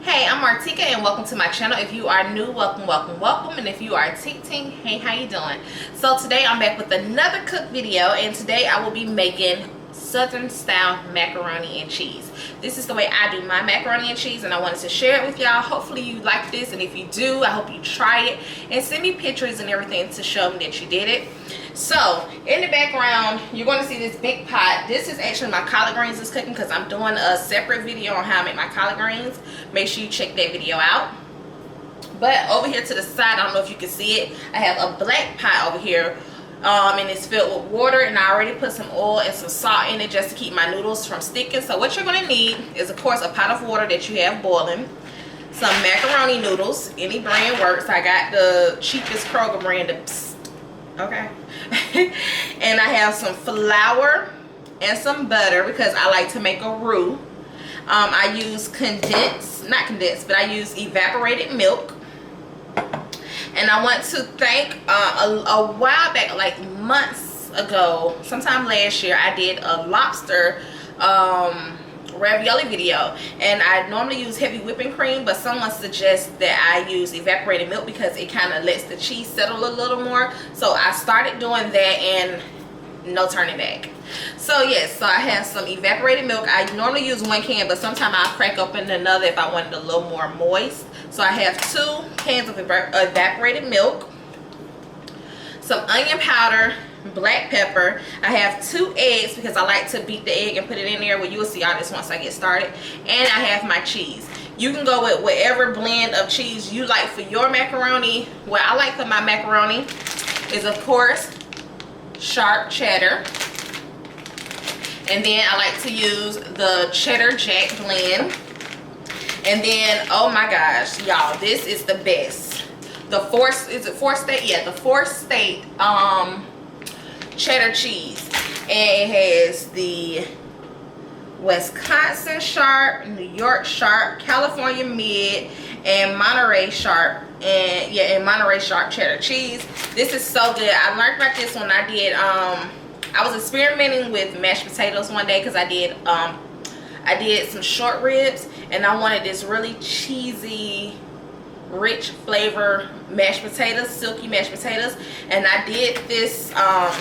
Hey, I'm Martika and welcome to my channel. If you are new, welcome. And if you are ting, hey, how you doing? So today I'm back with another cook video, and today I will be making Southern style macaroni and cheese. This is the way I do my macaroni and cheese, and I wanted to share it with y'all. Hopefully you like this, and if you do, I hope you try it and send me pictures and everything to show me that you did it. So in the background you're going to see this big pot. This is actually my collard greens is cooking, because I'm doing a separate video on how I make my collard greens. Make sure you check that video out. But over here to the side, I don't know if you can see it, I have a black pot over here, and it's filled with water, and I already put some oil and some salt in it just to keep my noodles from sticking. So what you're going to need is, of course, a pot of water that you have boiling, some macaroni noodles, any brand works. I got the cheapest Kroger brand, okay. And I have some flour and some butter because I like to make a roux. I use not condensed, but I use evaporated milk. And I want to thank a while back, like months ago, sometime last year, I did a lobster ravioli video, and I normally use heavy whipping cream, but someone suggests that I use evaporated milk because it kind of lets the cheese settle a little more. So I started doing that, and no turning back. So yes, so I have some evaporated milk. I normally use 1 can, but sometimes I'll crack open another if I want it a little more moist. So I have 2 cans of evaporated milk, some onion powder, black pepper. I have 2 eggs because I like to beat the egg and put it in there. Well, you will see all this once I get started. And I have my cheese. You can go with whatever blend of cheese you like for your macaroni. What I like for my macaroni is, of course, sharp cheddar. And then I like to use the cheddar jack blend. And then, oh my gosh, y'all, this is the best. The four state? Yeah, the 4-state cheddar cheese. And it has the Wisconsin sharp, New York sharp, California mid, and Monterey sharp. And yeah, and Monterey sharp cheddar cheese. This is so good. I learned about this when I did I was experimenting with mashed potatoes one day, because I did some short ribs, and I wanted this really cheesy, rich flavor mashed potatoes, silky mashed potatoes, and I did this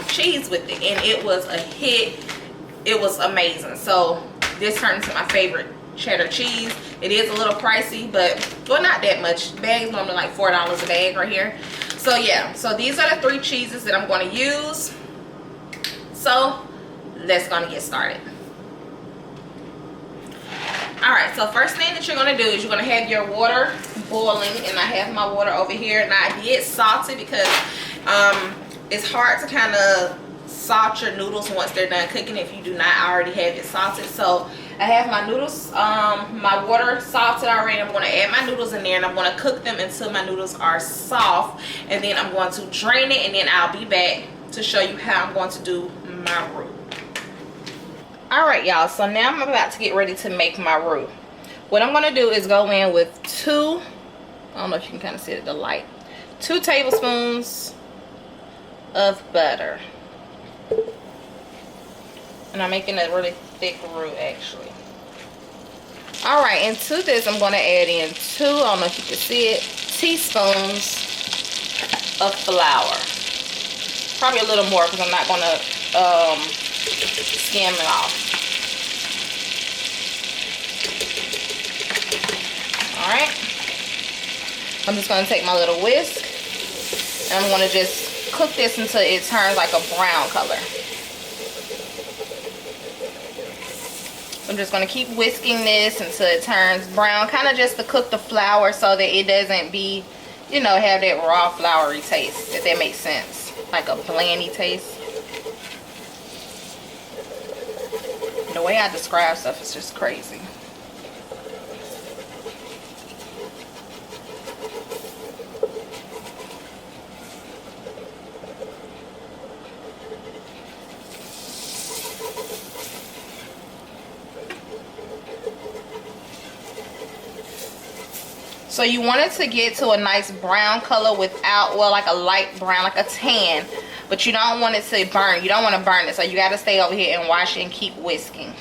cheese with it, and it was a hit. It was amazing. So this turned into my favorite cheddar cheese. It is a little pricey, but well, not that much. The bag's normally like $4 a bag right here. So yeah, so these are the 3 cheeses that I'm going to use. So let's get started. Alright, so first thing that you're going to do is you're going to have your water boiling, and I have my water over here, and I did salt it because it's hard to kind of salt your noodles once they're done cooking if you do not already have it salted. So I have my noodles, my water salted already. I'm going to add my noodles in there, and I'm going to cook them until my noodles are soft, and then I'm going to drain it, and then I'll be back to show you how I'm going to do my roux. Alright, y'all, so now I'm about to get ready to make my roux. What I'm going to do is go in with 2, I don't know if you can kind of see it at the light, 2 tablespoons of butter. And I'm making a really thick roux, actually. Alright, and to this I'm going to add in 2, I don't know if you can see it, teaspoons of flour. Probably a little more, because I'm not going to skim it off. Alright, I'm just going to take my little whisk, and I'm going to just cook this until it turns like a brown color. I'm just going to keep whisking this until it turns brown, kind of just to cook the flour so that it doesn't be, you know, have that raw floury taste, if that makes sense, like a blandy taste. The way I describe stuff is just crazy. So you want it to get to a nice brown color without, well, like a light brown, like a tan, but you don't want it to burn. You don't want to burn it, so you got to stay over here and watch it and keep whisking.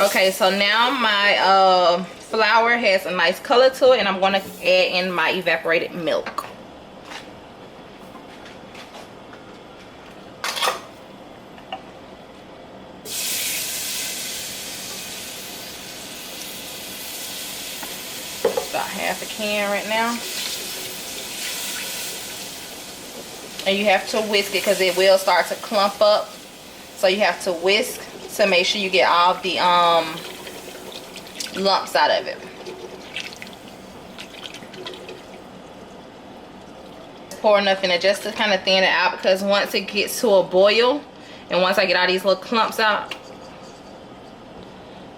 Okay, so now my flour has a nice color to it, and I'm going to add in my evaporated milk. About half a can right now. And you have to whisk it because it will start to clump up. So you have to whisk to make sure you get all the lumps out of it. Pour enough in it just to kind of thin it out, because once it gets to a boil, and once I get all these little clumps out,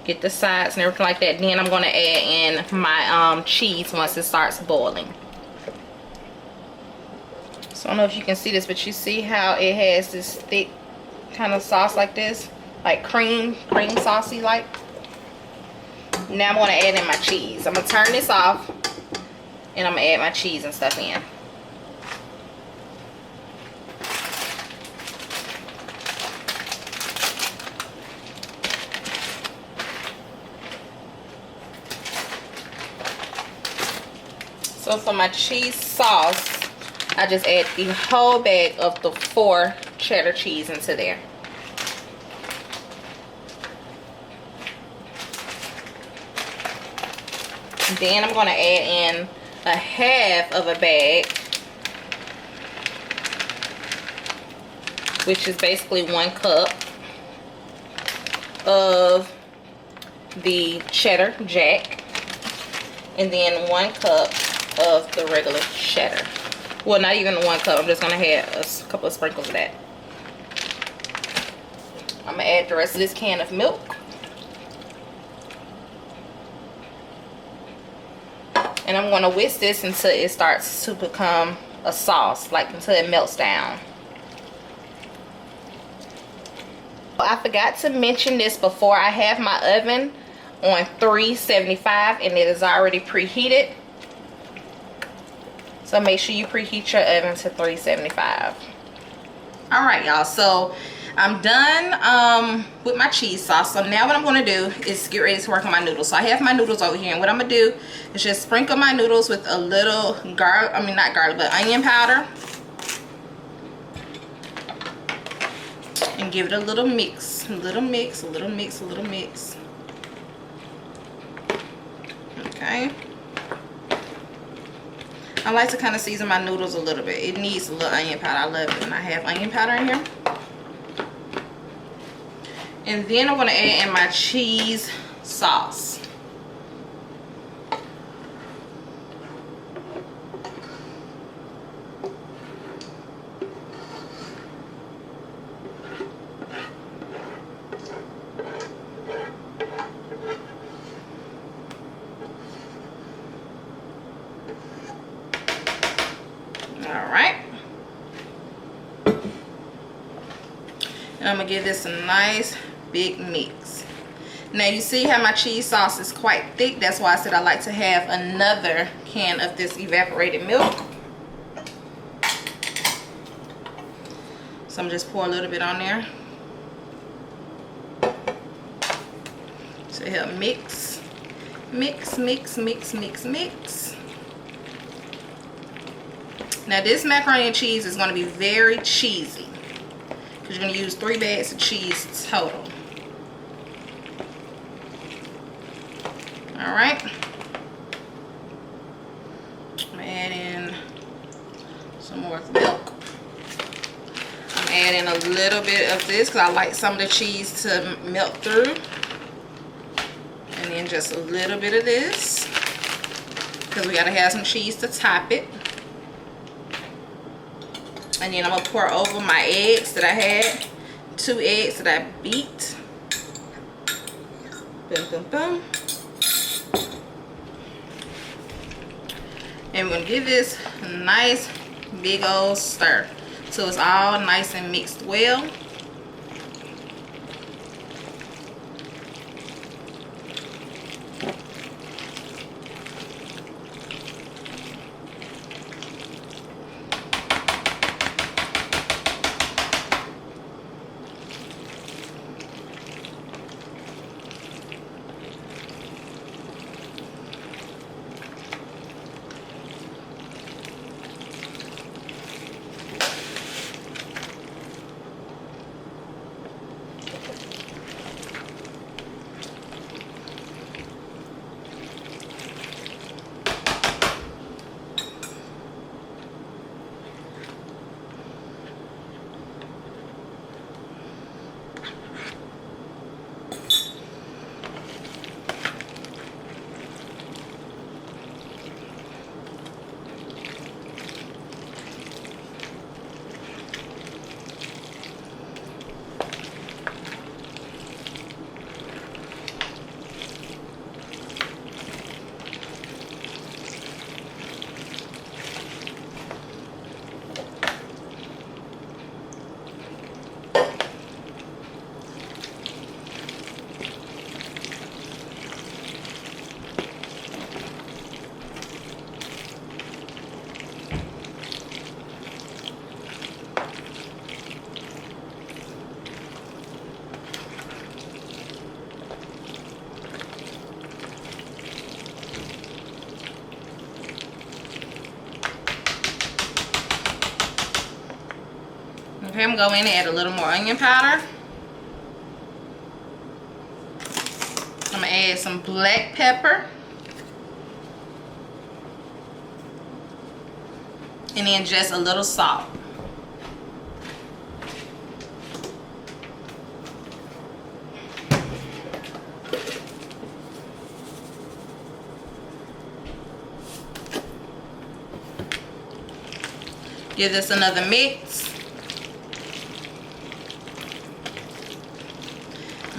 get the sides and everything like that, then I'm going to add in my cheese once it starts boiling. So I don't know if you can see this, but you see how it has this thick kind of sauce like this, like cream saucy like. Now I'm going to add in my cheese. I'm going to turn this off, and I'm going to add my cheese and stuff in. So for my cheese sauce, I just add the whole bag of the 4 cheddar cheese into there. Then I'm going to add in a half of a bag, which is basically 1 cup of the cheddar jack, and then 1 cup of the regular cheddar. Well, not even 1 cup. I'm just going to add a couple of sprinkles of that. I'm going to add the rest of this can of milk. And I'm going to whisk this until it starts to become a sauce, like until it melts down. I forgot to mention this before. I have my oven on 375 and it is already preheated. So make sure you preheat your oven to 375. Alright, y'all, so I'm done with my cheese sauce. So now what I'm going to do is get ready to work on my noodles. So I have my noodles over here, and what I'm going to do is just sprinkle my noodles with a little onion powder, and give it a little mix. Okay. I like to kind of season my noodles a little bit. It needs a little onion powder. I love it when I have onion powder in here. And then I'm going to add in my cheese sauce. Alright. And I'm going to give this a nice big mix. Now you see how my cheese sauce is quite thick. That's why I said I like to have another can of this evaporated milk. So I'm just pour a little bit on there to help mix. Now this macaroni and cheese is going to be very cheesy, because you're going to use 3 bags of cheese total. Alright. I'm adding some more milk. I'm adding a little bit of this because I like some of the cheese to melt through. And then just a little bit of this, because we got to have some cheese to top it. And then I'm going to pour over my eggs that I had. 2 eggs that I beat. Boom. And we're going to give this a nice big old stir, so it's all nice and mixed well. gonna go in and add a little more onion powder. I'm gonna add some black pepper. And then just a little salt. Give this another mix.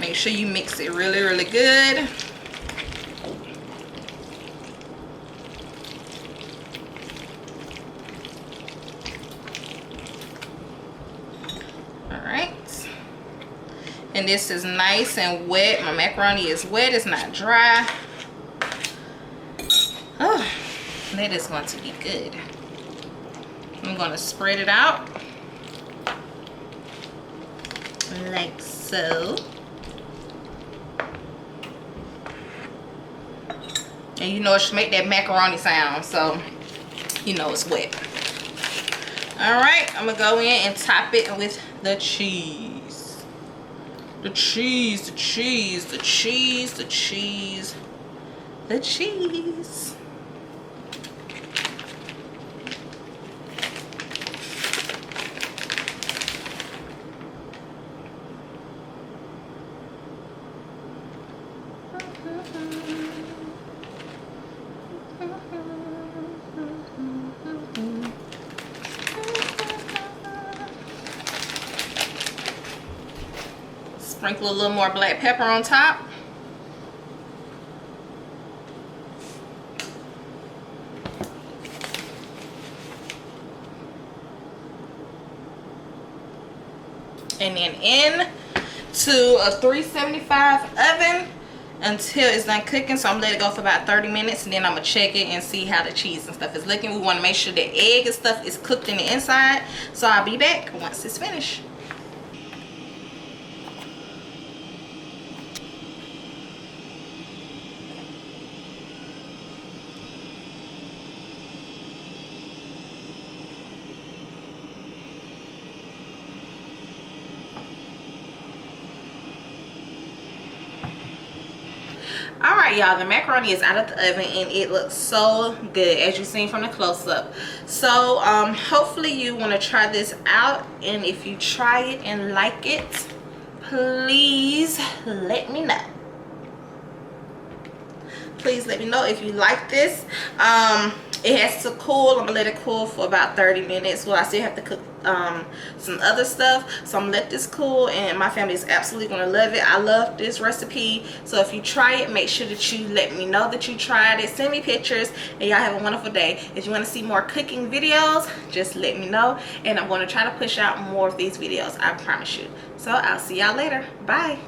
Make sure you mix it really, really good. Alright. And this is nice and wet. My macaroni is wet, it's not dry. Oh, that is going to be good. I'm going to spread it out like so. And you know it should make that macaroni sound, so you know it's wet. Alright, I'm going to go in and top it with the cheese. The cheese, the cheese, the cheese, the cheese, the cheese. Sprinkle a little more black pepper on top. And then in to a 375 oven until it's done cooking. So I'm gonna let it go for about 30 minutes and then I'm gonna check it and see how the cheese and stuff is looking. We want to make sure the egg and stuff is cooked in the inside. So I'll be back once it's finished. Alright y'all, the macaroni is out of the oven and it looks so good as you've seen from the close-up. So hopefully you want to try this out, and if you try it and like it, please let me know. Please let me know if you like this. It has to cool. I'm gonna let it cool for about 30 minutes. Well, I still have to cook some other stuff, so I'm gonna let this cool, and my family is absolutely gonna love it. I love this recipe, so if you try it, make sure that you let me know that you tried it. Send me pictures, and y'all have a wonderful day. If you want to see more cooking videos, just let me know, and I'm going to try to push out more of these videos, I promise you. So I'll see y'all later. Bye.